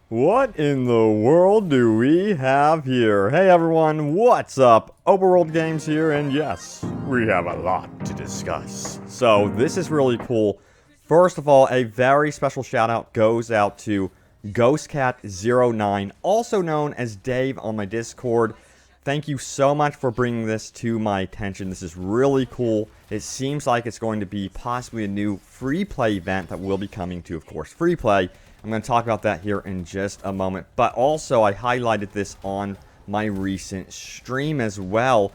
What in the world do we have here? Hey everyone, what's up? Overworld Games here, and yes, we have a lot to discuss. So this is really cool. First of all, a very special shout out goes out to GhostCat09, also known as Dave on my Discord. Thank you so much for bringing this to my attention. This is really cool. It seems like it's going to be possibly a new free play event that will be coming to, of course, free play. I'm going to talk about that here in just a moment. But also, I highlighted this on my recent stream as well.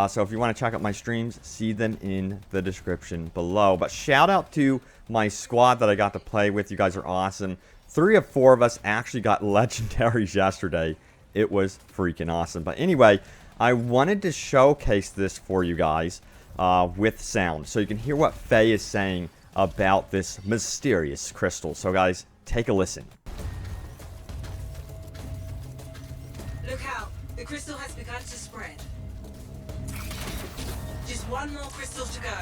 So if you want to check out my streams, see them in the description below. But shout out to my squad that I got to play with. You guys are awesome. 3 of 4 of us actually got legendaries yesterday. It was freaking awesome. But anyway, I wanted to showcase this for you guys with sound. So you can hear what Faye is saying about this mysterious crystal. So guys, take a listen. Look out! The crystal has begun to spread. Just one more crystal to go.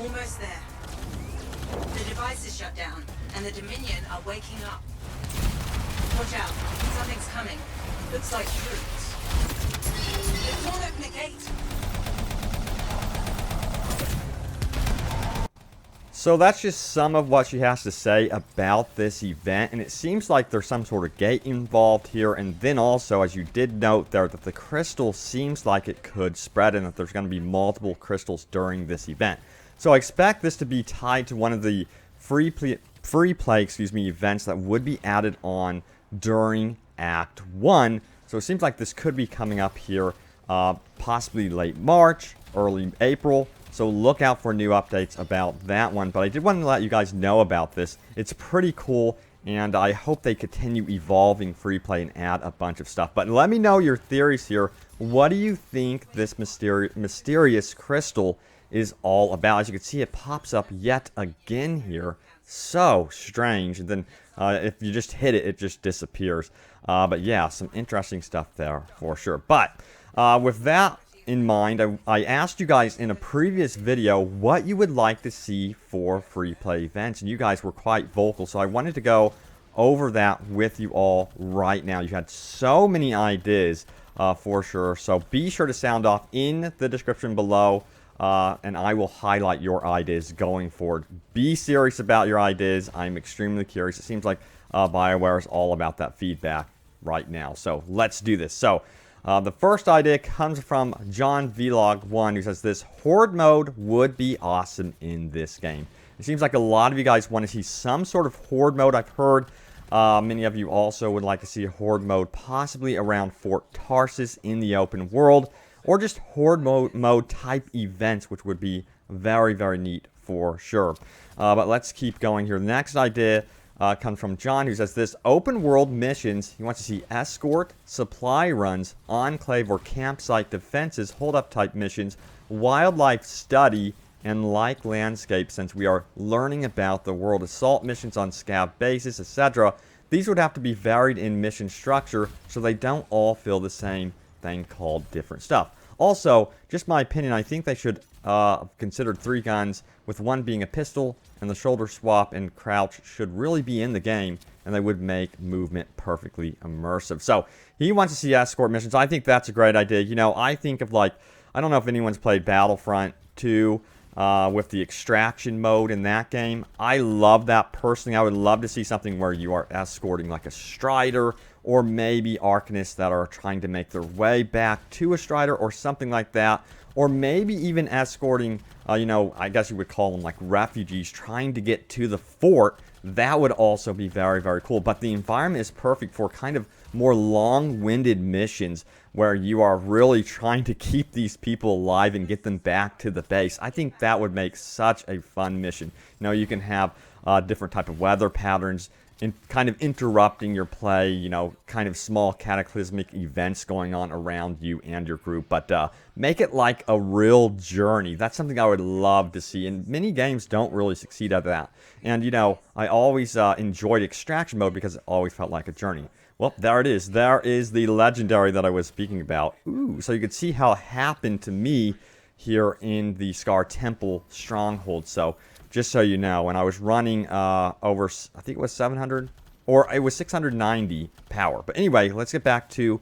Almost there. The device is shut down, and the Dominion are waking up. Watch out. Something's coming. Looks like troops. They've torn open a gate. So that's just some of what she has to say about this event, and it seems like there's some sort of gate involved here, and then also, as you did note there, that the crystal seems like it could spread and that there's going to be multiple crystals during this event. So I expect this to be tied to one of the free play events that would be added on during Act 1. So it seems like this could be coming up here, possibly late March, early April. So look out for new updates about that one. But I did want to let you guys know about this. It's pretty cool, and I hope they continue evolving free play and add a bunch of stuff. But let me know your theories here. What do you think this mysterious crystal is all about? As you can see, it pops up yet again here. So strange. And then if you just hit it, it just disappears. But yeah, some interesting stuff there for sure. But with that in mind, I asked you guys in a previous video what you would like to see for free play events, and you guys were quite vocal, so I wanted to go over that with you all right now. You had so many ideas for sure, so be sure to sound off in the description below, and I will highlight your ideas going forward. Be serious about your ideas. I'm extremely curious. It seems like BioWare is all about that feedback right now, so let's do this. So the first idea comes from John Vlog1, who says this: Horde mode would be awesome in this game. It seems like a lot of you guys want to see some sort of Horde mode. I've heard many of you also would like to see a Horde mode possibly around Fort Tarsus in the open world, or just Horde mode type events, which would be very, very neat for sure. But let's keep going here. The next idea comes from John, who says this: open world missions. He wants to see escort, supply runs, enclave or campsite defenses, hold up type missions, wildlife study, and like landscape, since we are learning about the world, assault missions on scav bases, etc. These would have to be varied in mission structure so they don't all feel the same thing called different stuff. Also, just my opinion, I think they should have considered 3 guns, with one being a pistol, and the shoulder swap and crouch should really be in the game, and they would make movement perfectly immersive. So, he wants to see escort missions. I think that's a great idea. You know, I think of, like, I don't know if anyone's played Battlefront 2 with the extraction mode in that game. I love that personally. I would love to see something where you are escorting like a Strider, or maybe Arcanists that are trying to make their way back to a Strider or something like that. Or maybe even escorting, you know, I guess you would call them like refugees trying to get to the fort. That would also be very, very cool. But the environment is perfect for kind of more long-winded missions where you are really trying to keep these people alive and get them back to the base. I think that would make such a fun mission. You know, you can have different type of weather patterns, in kind of interrupting your play, you know, kind of small cataclysmic events going on around you and your group, but make it like a real journey. That's something I would love to see, and many games don't really succeed at that. And, you know, I always enjoyed extraction mode because it always felt like a journey. Well, there it is. There is the legendary that I was speaking about. Ooh, so you could see how it happened to me here in the Scar Temple Stronghold. So just so you know, when I was running over, I think it was 700 Or it was 690 power. But anyway, let's get back to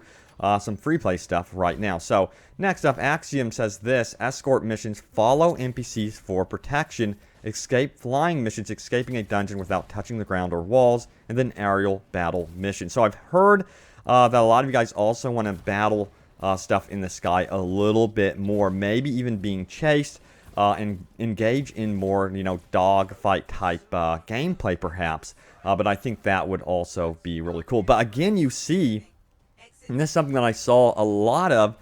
some free play stuff right now. So next up, Axiom says this: escort missions follow NPCs for protection, escape flying missions, escaping a dungeon without touching the ground or walls, and then aerial battle missions. So I've heard that a lot of you guys also want to battle stuff in the sky a little bit more, maybe even being chased, and engage in more, dogfight type gameplay perhaps. But I think that would also be really cool. But again, you see, and this is something that I saw a lot of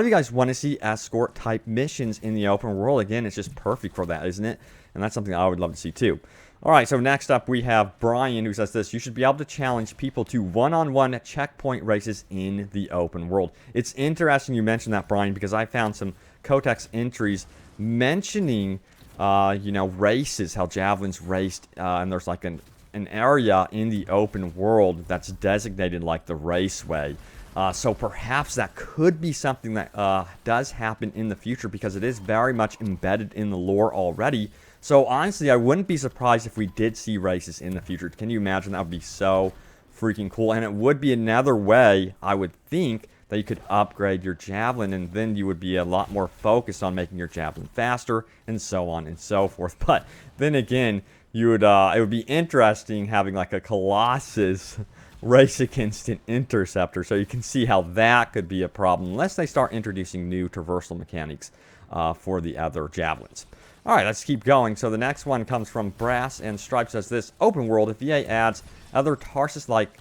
you guys want to see escort type missions in the open world. Again, it's just perfect for that, isn't it? And that's something I would love to see too. Alright, so next up we have Brian, who says this: you should be able to challenge people to one-on-one checkpoint races in the open world. It's interesting you mentioned that, Brian, because I found some Codex entries mentioning, races, how javelins raced, and there's like an area in the open world that's designated like the raceway. So perhaps that could be something that does happen in the future, because it is very much embedded in the lore already. So honestly, I wouldn't be surprised if we did see races in the future. Can you imagine? That would be so freaking cool. And it would be another way, I would think, that you could upgrade your javelin, and then you would be a lot more focused on making your javelin faster, and so on and so forth. But then again, it would be interesting having like a Colossus race against an interceptor. So you can see how that could be a problem, unless they start introducing new traversal mechanics for the other javelins. Alright, let's keep going. So the next one comes from Brass and Stripe, says this: open world, if EA adds other Tarsus-like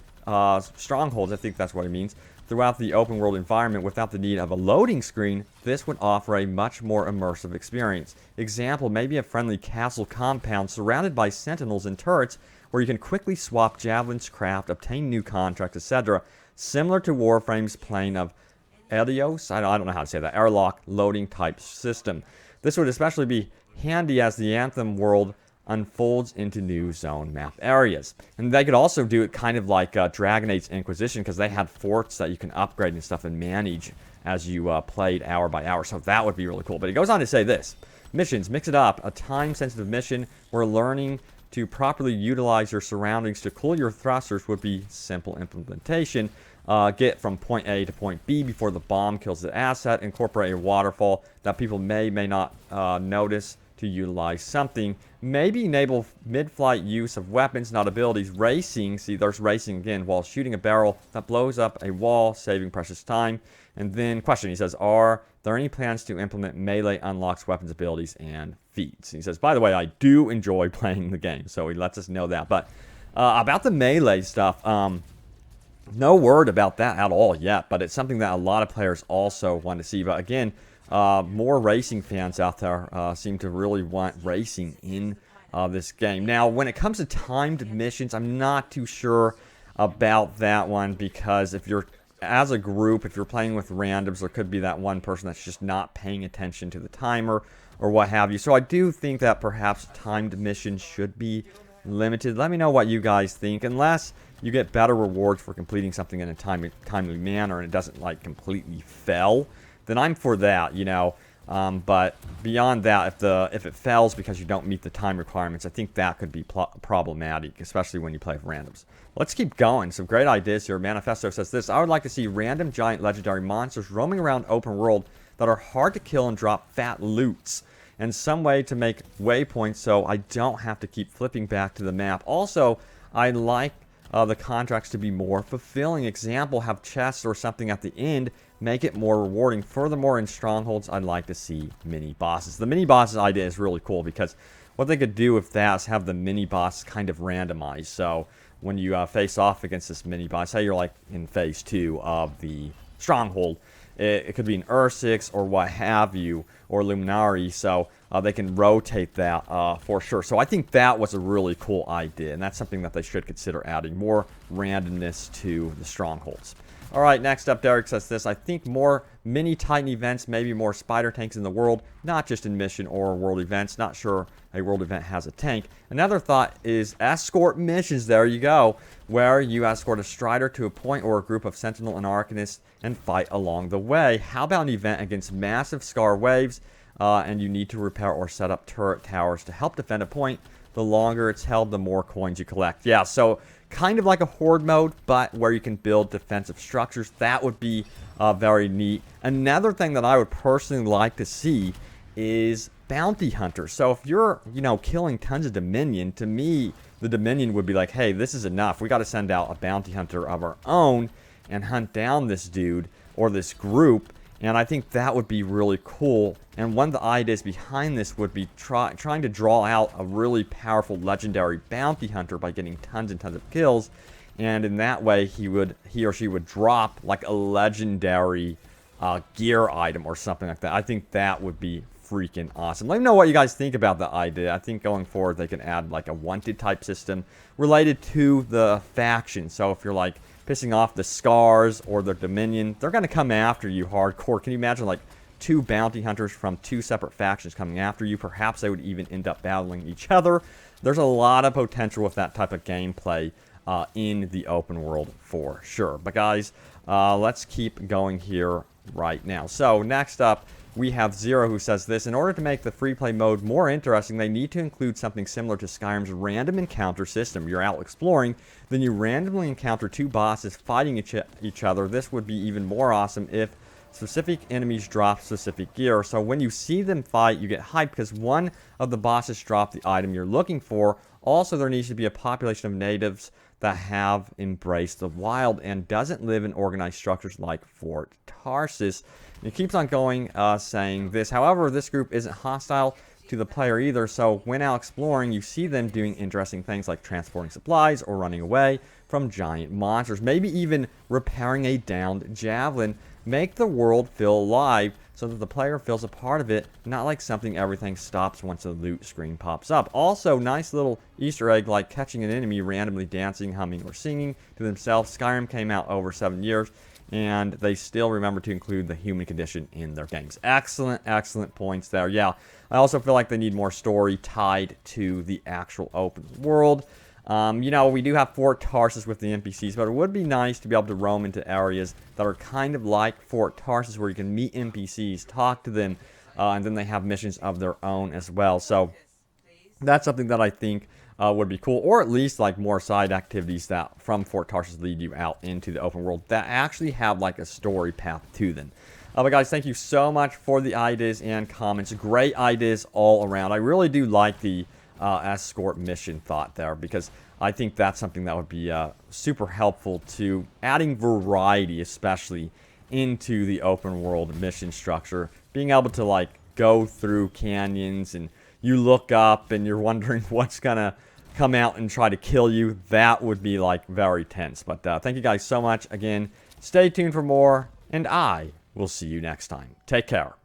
strongholds, I think that's what it means, throughout the open world environment without the need of a loading screen, this would offer a much more immersive experience. Example, maybe a friendly castle compound surrounded by sentinels and turrets where you can quickly swap javelins, craft, obtain new contracts, etc. Similar to Warframe's plane of Elios, I don't know how to say that, airlock loading type system. This would especially be handy as the Anthem world unfolds into new zone map areas. And they could also do it kind of like Dragon Age's Inquisition, because they had forts that you can upgrade and stuff and manage as you played hour by hour. So that would be really cool. But it goes on to say this: missions, mix it up. A time-sensitive mission where learning to properly utilize your surroundings to cool your thrusters would be simple implementation. Get from point A to point B before the bomb kills the asset. Incorporate a waterfall that people may not notice to utilize something. Maybe enable mid-flight use of weapons, not abilities. Racing, see, there's racing again, while shooting a barrel that blows up a wall, saving precious time. And then question, he says, are there any plans to implement melee unlocks weapons, abilities, and feats? And he says, by the way, I do enjoy playing the game, so he lets us know that. But about the melee stuff, no word about that at all yet, but it's something that a lot of players also want to see. But again, more racing fans out there seem to really want racing in this game. Now, when it comes to timed missions, I'm not too sure about that one, because if you're, as a group, if you're playing with randoms, there could be that one person that's just not paying attention to the timer or what have you. So I do think that perhaps timed missions should be limited. Let me know what you guys think, unless you get better rewards for completing something in a timely manner and it doesn't like completely fail, then I'm for that, but beyond that, if it fails because you don't meet the time requirements, I think that could be problematic, especially when you play with randoms. Let's keep going. Some great ideas here. Manifesto says this: I would like to see random giant legendary monsters roaming around open world that are hard to kill and drop fat loots, and some way to make waypoints so I don't have to keep flipping back to the map. Also, I like the contracts to be more fulfilling. Example, have chests or something at the end, make it more rewarding. Furthermore, in strongholds, I'd like to see mini bosses. The mini bosses idea is really cool, because what they could do with that is have the mini boss kind of randomized. So when you face off against this mini boss, say you're like in phase 2 of the stronghold, it could be an Ursix or what have you, or Luminari, so they can rotate that for sure. So I think that was a really cool idea, and that's something that they should consider adding, more randomness to the strongholds. Alright, next up, Derek says this: I think more mini Titan events, maybe more spider tanks in the world, not just in mission or world events. Not sure a world event has a tank. Another thought is escort missions, there you go, where you escort a strider to a point or a group of sentinel and arcanists and fight along the way. How about an event against massive scar waves, and you need to repair or set up turret towers to help defend a point? The longer it's held, the more coins you collect. Yeah, so kind of like a horde mode, but where you can build defensive structures. That would be very neat. Another thing that I would personally like to see is bounty hunters. So if you're, killing tons of Dominion, to me, the Dominion would be like, hey, this is enough. We got to send out a bounty hunter of our own and hunt down this dude or this group. And I think that would be really cool. And one of the ideas behind this would be trying to draw out a really powerful legendary bounty hunter by getting tons and tons of kills. And in that way, he or she would drop like a legendary gear item or something like that. I think that would be freaking awesome. Let me know what you guys think about the idea. I think going forward, they can add like a wanted type system related to the faction. So if you're like pissing off the Scars or the Dominion, they're going to come after you hardcore. Can you imagine like 2 bounty hunters from 2 separate factions coming after you? Perhaps they would even end up battling each other. There's a lot of potential with that type of gameplay in the open world for sure. But guys, let's keep going here right now. So next up, we have Zero, who says this: in order to make the free play mode more interesting, they need to include something similar to Skyrim's random encounter system. You're out exploring, then you randomly encounter 2 bosses fighting each other. This would be even more awesome if specific enemies drop specific gear. So when you see them fight, you get hyped because one of the bosses dropped the item you're looking for. Also, there needs to be a population of natives that have embraced the wild and doesn't live in organized structures like Fort Tarsis. And it keeps on going, saying this. However, this group isn't hostile to the player either, so when out exploring, you see them doing interesting things like transporting supplies or running away from giant monsters. Maybe even repairing a downed javelin. Make the world feel alive so that the player feels a part of it, not like something everything stops once the loot screen pops up. Also, nice little Easter egg like catching an enemy randomly dancing, humming, or singing to themselves. Skyrim came out over 7 years, and they still remember to include the human condition in their games. Excellent, excellent points there. Yeah, I also feel like they need more story tied to the actual open world. We do have Fort Tarsis with the NPCs, but it would be nice to be able to roam into areas that are kind of like Fort Tarsis, where you can meet NPCs, talk to them, and then they have missions of their own as well. So that's something that I think would be cool, or at least like more side activities that from Fort Tarsis lead you out into the open world that actually have like a story path to them. But guys, thank you so much for the ideas and comments. Great ideas all around. I really do like the escort mission thought there, because I think that's something that would be super helpful to adding variety, especially into the open world mission structure. Being able to like go through canyons and you look up and you're wondering what's gonna come out and try to kill you, that would be like very tense. But thank you guys so much again. Stay tuned for more, and I will see you next time. Take care.